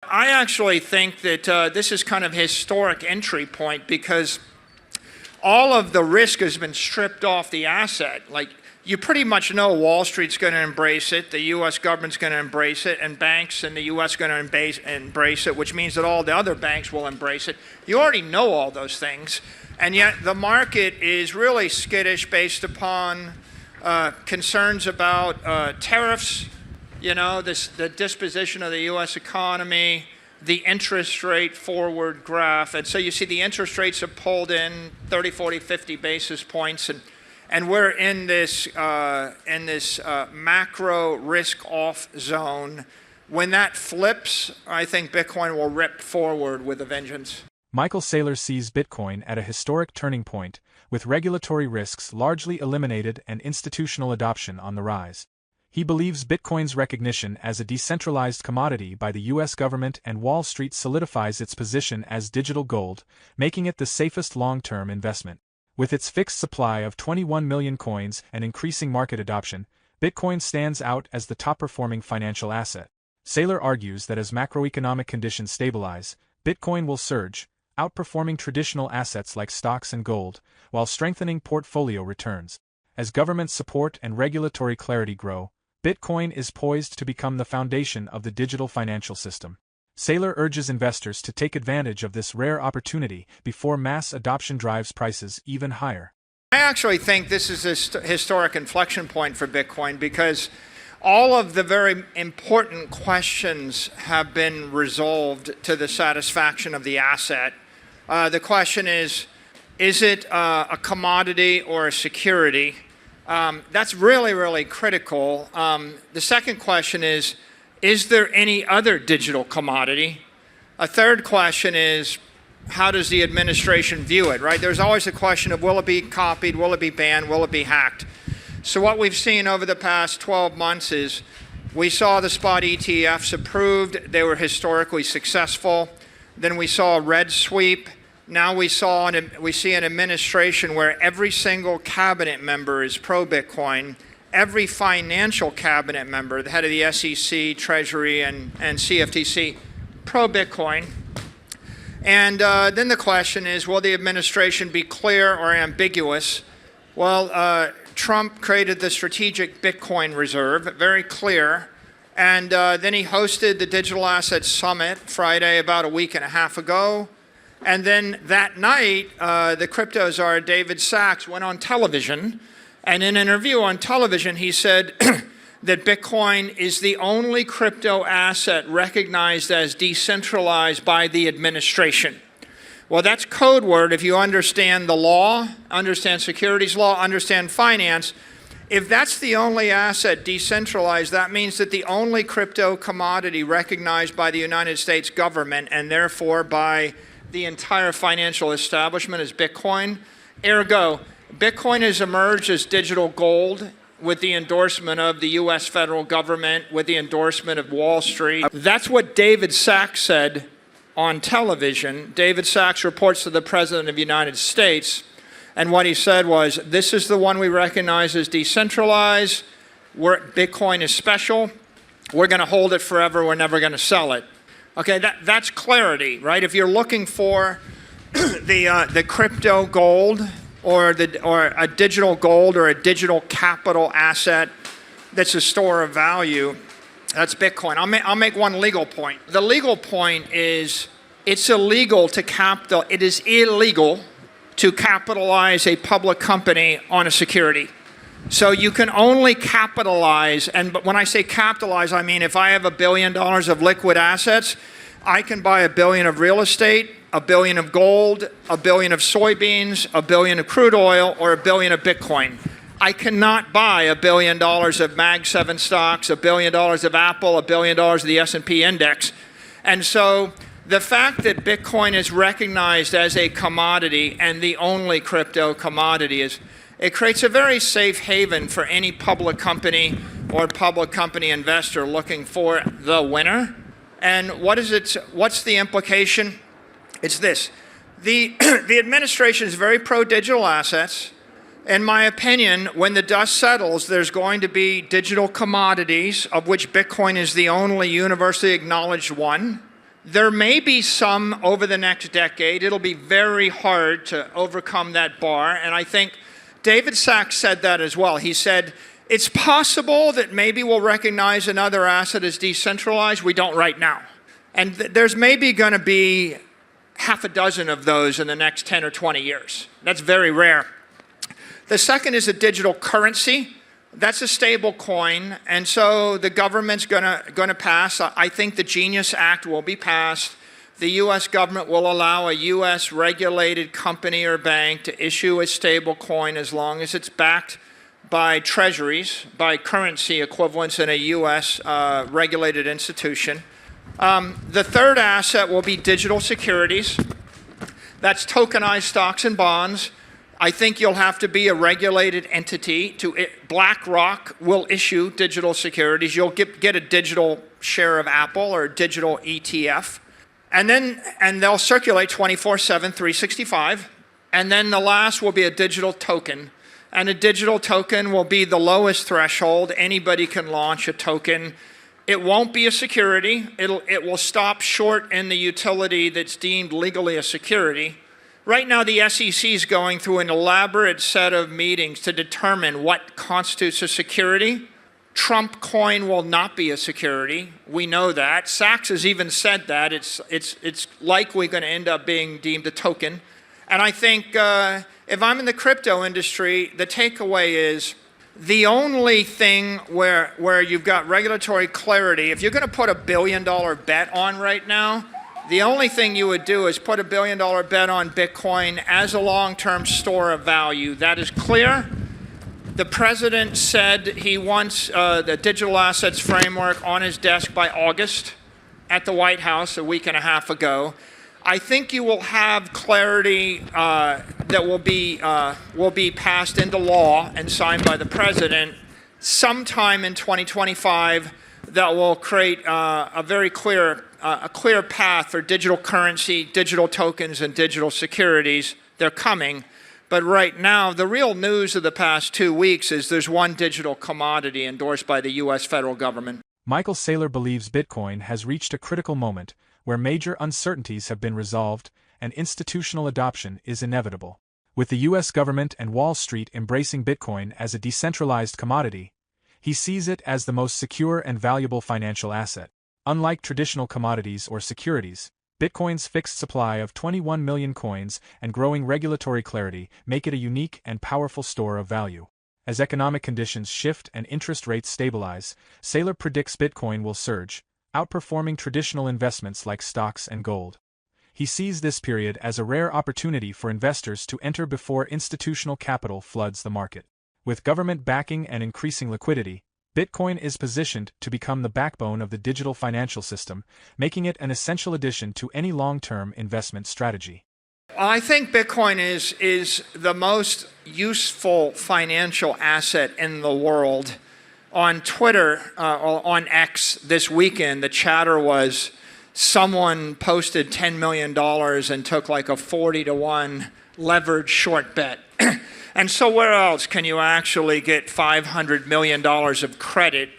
I actually think that this is kind of a historic entry point because all of the risk has been stripped off the asset. Like, you pretty much know Wall Street's going to embrace it, the U.S. government's going to embrace it, and banks in the U.S. going to embrace it, which means that all the other banks will embrace it. You already know all those things, and yet the market is really skittish based upon concerns about tariffs, you know, the disposition of the U.S. economy, the interest rate forward graph. And so you see the interest rates have pulled in 30, 40, 50 basis points, and we're in this macro risk-off zone. When that flips, I think Bitcoin will rip forward with a vengeance. Michael Saylor sees Bitcoin at a historic turning point, with regulatory risks largely eliminated and institutional adoption on the rise. He believes Bitcoin's recognition as a decentralized commodity by the U.S. government and Wall Street solidifies its position as digital gold, making it the safest long-term investment. With its fixed supply of 21 million coins and increasing market adoption, Bitcoin stands out as the top-performing financial asset. Saylor argues that as macroeconomic conditions stabilize, Bitcoin will surge, outperforming traditional assets like stocks and gold, while strengthening portfolio returns. As government support and regulatory clarity grow, Bitcoin is poised to become the foundation of the digital financial system. Saylor urges investors to take advantage of this rare opportunity before mass adoption drives prices even higher. I actually think this is a historic inflection point for Bitcoin because all of the very important questions have been resolved to the satisfaction of the asset. The question is it a commodity or a security? That's really, really critical. The second question is there any other digital commodity? A third question is, how does the administration view it, right? There's always a question of, will it be copied, will it be banned, will it be hacked? So what we've seen over the past 12 months is we saw the spot ETFs approved. They were historically successful. Then we saw a red sweep. Now we see an administration where every single cabinet member is pro-Bitcoin. Every financial cabinet member, the head of the SEC, Treasury, and CFTC, pro-Bitcoin. And then the question is, will the administration be clear or ambiguous? Well, Trump created the Strategic Bitcoin Reserve, very clear. And then he hosted the Digital Assets Summit Friday about a week and a half ago. And then that night, the crypto czar David Sachs went on television. And in an interview on television, he said that Bitcoin is the only crypto asset recognized as decentralized by the administration. Well, that's code word if you understand the law, understand securities law, understand finance. If that's the only asset decentralized, that means that the only crypto commodity recognized by the United States government and therefore by the entire financial establishment is Bitcoin. Ergo, Bitcoin has emerged as digital gold with the endorsement of the U.S. federal government, with the endorsement of Wall Street. That's what David Sachs said on television. David Sachs reports to the President of the United States, and what he said was, this is the one we recognize as decentralized. Bitcoin is special. We're going to hold it forever. We're never going to sell it. Okay, that's clarity, right? If you're looking for the crypto gold, or a digital gold or a digital capital asset that's a store of value, that's Bitcoin. I'll make one legal point. The legal point is it is illegal to capitalize a public company on a security. So you can only capitalize, but when I say capitalize, I mean if I have $1 billion of liquid assets, I can buy $1 billion of real estate, $1 billion of gold, $1 billion of soybeans, $1 billion of crude oil, or $1 billion of Bitcoin. I cannot buy $1 billion of Mag 7 stocks, $1 billion of Apple, $1 billion of the S&P index. And so the fact that Bitcoin is recognized as a commodity and the only crypto commodity it creates a very safe haven for any public company or public company investor looking for the winner. And what's the implication? It's this. The administration is very pro-digital assets. In my opinion, when the dust settles, there's going to be digital commodities, of which Bitcoin is the only universally acknowledged one. There may be some over the next decade. It'll be very hard to overcome that bar. And I think David Sachs said that as well. He said, it's possible that maybe we'll recognize another asset as decentralized. We don't right now. And there's maybe going to be half a dozen of those in the next 10 or 20 years. That's very rare. The second is a digital currency. That's a stable coin, and so the government's gonna pass. I think the Genius Act will be passed. The U.S. government will allow a U.S. regulated company or bank to issue a stable coin as long as it's backed by treasuries, by currency equivalents in a U.S. Regulated institution. The third asset will be digital securities. That's tokenized stocks and bonds. I think you'll have to be a regulated entity. BlackRock will issue digital securities. You'll get a digital share of Apple or a digital ETF. And they'll circulate 24/7, 365. And then the last will be a digital token. And a digital token will be the lowest threshold. Anybody can launch a token. It won't be a security. It will stop short in the utility that's deemed legally a security. Right now, the SEC is going through an elaborate set of meetings to determine what constitutes a security. Trump coin will not be a security. We know that. Sachs has even said that. It's likely going to end up being deemed a token. And I think if I'm in the crypto industry, the takeaway is the only thing where you've got regulatory clarity, if you're going to put $1 billion bet on right now, the only thing you would do is put $1 billion bet on Bitcoin as a long-term store of value. That is clear. The president said he wants the digital assets framework on his desk by August at the White House a week and a half ago. I think you will have clarity that will be passed into law and signed by the president sometime in 2025 that will create a very clear path for digital currency, digital tokens, and digital securities. They're coming. But right now, the real news of the past 2 weeks is there's one digital commodity endorsed by the U.S. federal government. Michael Saylor believes Bitcoin has reached a critical moment where major uncertainties have been resolved and institutional adoption is inevitable. With the U.S. government and Wall Street embracing Bitcoin as a decentralized commodity, he sees it as the most secure and valuable financial asset. Unlike traditional commodities or securities, Bitcoin's fixed supply of 21 million coins and growing regulatory clarity make it a unique and powerful store of value. As economic conditions shift and interest rates stabilize, Saylor predicts Bitcoin will surge, outperforming traditional investments like stocks and gold. He sees this period as a rare opportunity for investors to enter before institutional capital floods the market. With government backing and increasing liquidity, Bitcoin is positioned to become the backbone of the digital financial system, making it an essential addition to any long-term investment strategy. I think Bitcoin is the most useful financial asset in the world. On Twitter, or on X this weekend, the chatter was someone posted $10 million and took like a 40-to-1 leveraged short bet. And so where else can you actually get $500 million of credit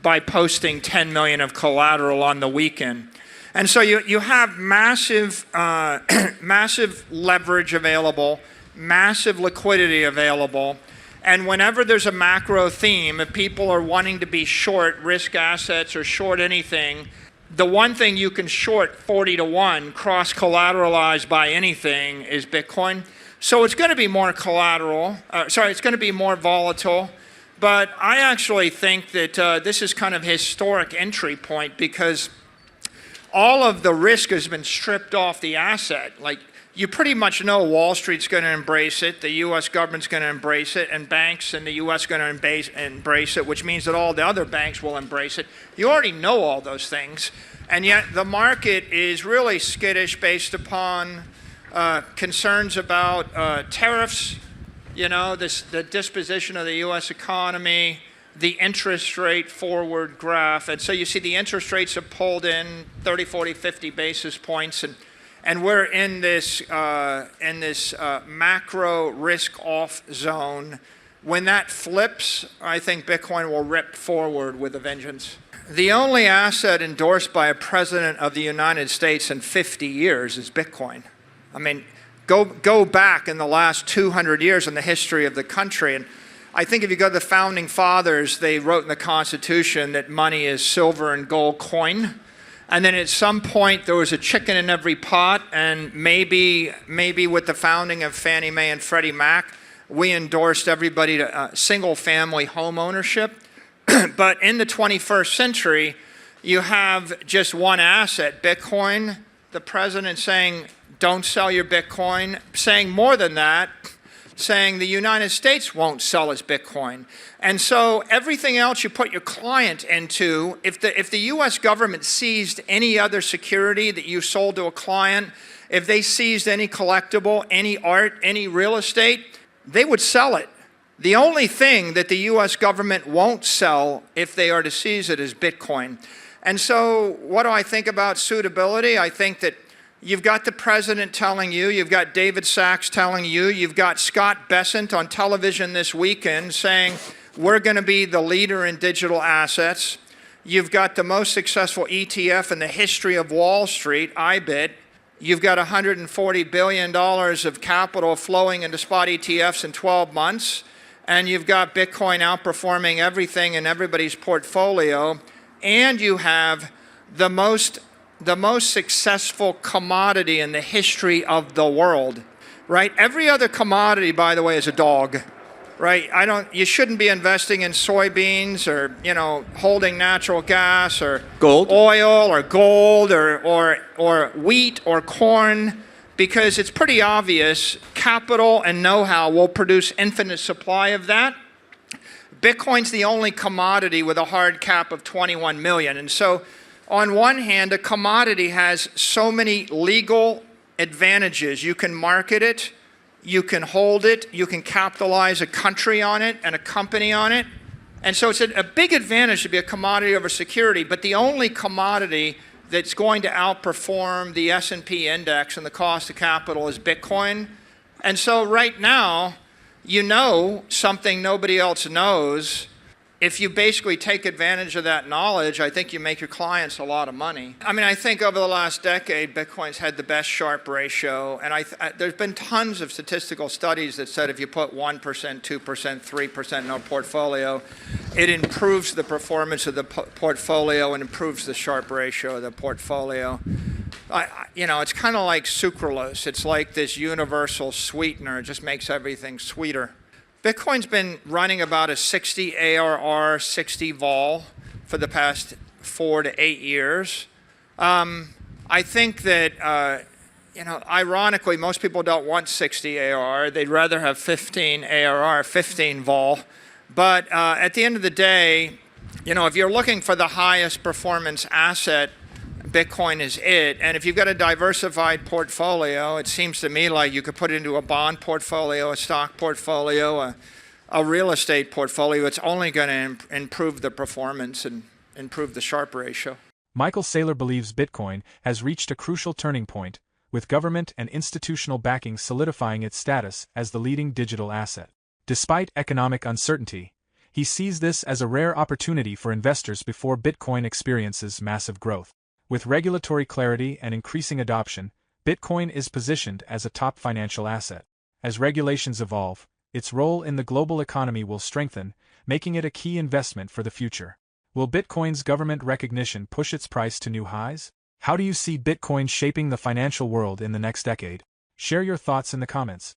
by posting $10 million of collateral on the weekend? And so you have massive leverage available, massive liquidity available. And whenever there's a macro theme, if people are wanting to be short risk assets or short anything, the one thing you can short 40-to-1 cross-collateralized by anything is Bitcoin. So it's going to be more it's going to be more volatile. But I actually think that this is kind of a historic entry point because all of the risk has been stripped off the asset. Like, you pretty much know Wall Street's going to embrace it, the U.S. government's going to embrace it, and banks in the U.S. going to embrace it, which means that all the other banks will embrace it. You already know all those things. And yet the market is really skittish based upon concerns about tariffs, the disposition of the U.S. economy, the interest rate forward graph. And so you see the interest rates have pulled in 30, 40, 50 basis points. And we're in this macro risk-off zone. When that flips, I think Bitcoin will rip forward with a vengeance. The only asset endorsed by a president of the United States in 50 years is Bitcoin. I mean, go back in the last 200 years in the history of the country, and I think if you go to the founding fathers, they wrote in the Constitution that money is silver and gold coin. And then at some point there was a chicken in every pot, and maybe with the founding of Fannie Mae and Freddie Mac, we endorsed everybody to single-family home ownership. But in the 21st century, you have just one asset, Bitcoin. The president saying, don't sell your Bitcoin. Saying more than that, saying the United States won't sell its Bitcoin. And so everything else you put your client into, if the US government seized any other security that you sold to a client, if they seized any collectible, any art, any real estate, they would sell it. The only thing that the US government won't sell if they are to seize it is Bitcoin. And so what do I think about suitability? I think that you've got the president telling you, you've got David Sachs telling you, you've got Scott Bessent on television this weekend saying, we're going to be the leader in digital assets. You've got the most successful ETF in the history of Wall Street, IBIT. You've got $140 billion of capital flowing into spot ETFs in 12 months. And you've got Bitcoin outperforming everything in everybody's portfolio. And you have the most successful commodity in the history of the world, right? Every other commodity, by the way, is a dog, right? You shouldn't be investing in soybeans or, holding natural gas or gold, oil or gold or wheat or corn, because it's pretty obvious capital and know-how will produce infinite supply of that. Bitcoin's the only commodity with a hard cap of 21 million. And so on one hand, a commodity has so many legal advantages. You can market it, you can hold it, you can capitalize a country on it and a company on it. And so it's a big advantage to be a commodity over security, but the only commodity that's going to outperform the S&P index and the cost of capital is Bitcoin. And so right now, something nobody else knows. If you basically take advantage of that knowledge, I think you make your clients a lot of money. I mean, I think over the last decade, Bitcoin's had the best Sharpe ratio. And there's been tons of statistical studies that said if you put 1%, 2%, 3% in a portfolio, it improves the performance of the portfolio and improves the Sharpe ratio of the portfolio. It's kind of like sucralose. It's like this universal sweetener. It just makes everything sweeter. Bitcoin's been running about a 60 ARR, 60 vol for the past 4 to 8 years. I think that, ironically, most people don't want 60 ARR. They'd rather have 15 ARR, 15 vol. But at the end of the day, if you're looking for the highest performance asset, Bitcoin is it. And if you've got a diversified portfolio, it seems to me like you could put it into a bond portfolio, a stock portfolio, a real estate portfolio. It's only going to improve the performance and improve the Sharpe ratio. Michael Saylor believes Bitcoin has reached a crucial turning point, with government and institutional backing solidifying its status as the leading digital asset. Despite economic uncertainty, he sees this as a rare opportunity for investors before Bitcoin experiences massive growth. With regulatory clarity and increasing adoption, Bitcoin is positioned as a top financial asset. As regulations evolve, its role in the global economy will strengthen, making it a key investment for the future. Will Bitcoin's government recognition push its price to new highs? How do you see Bitcoin shaping the financial world in the next decade? Share your thoughts in the comments.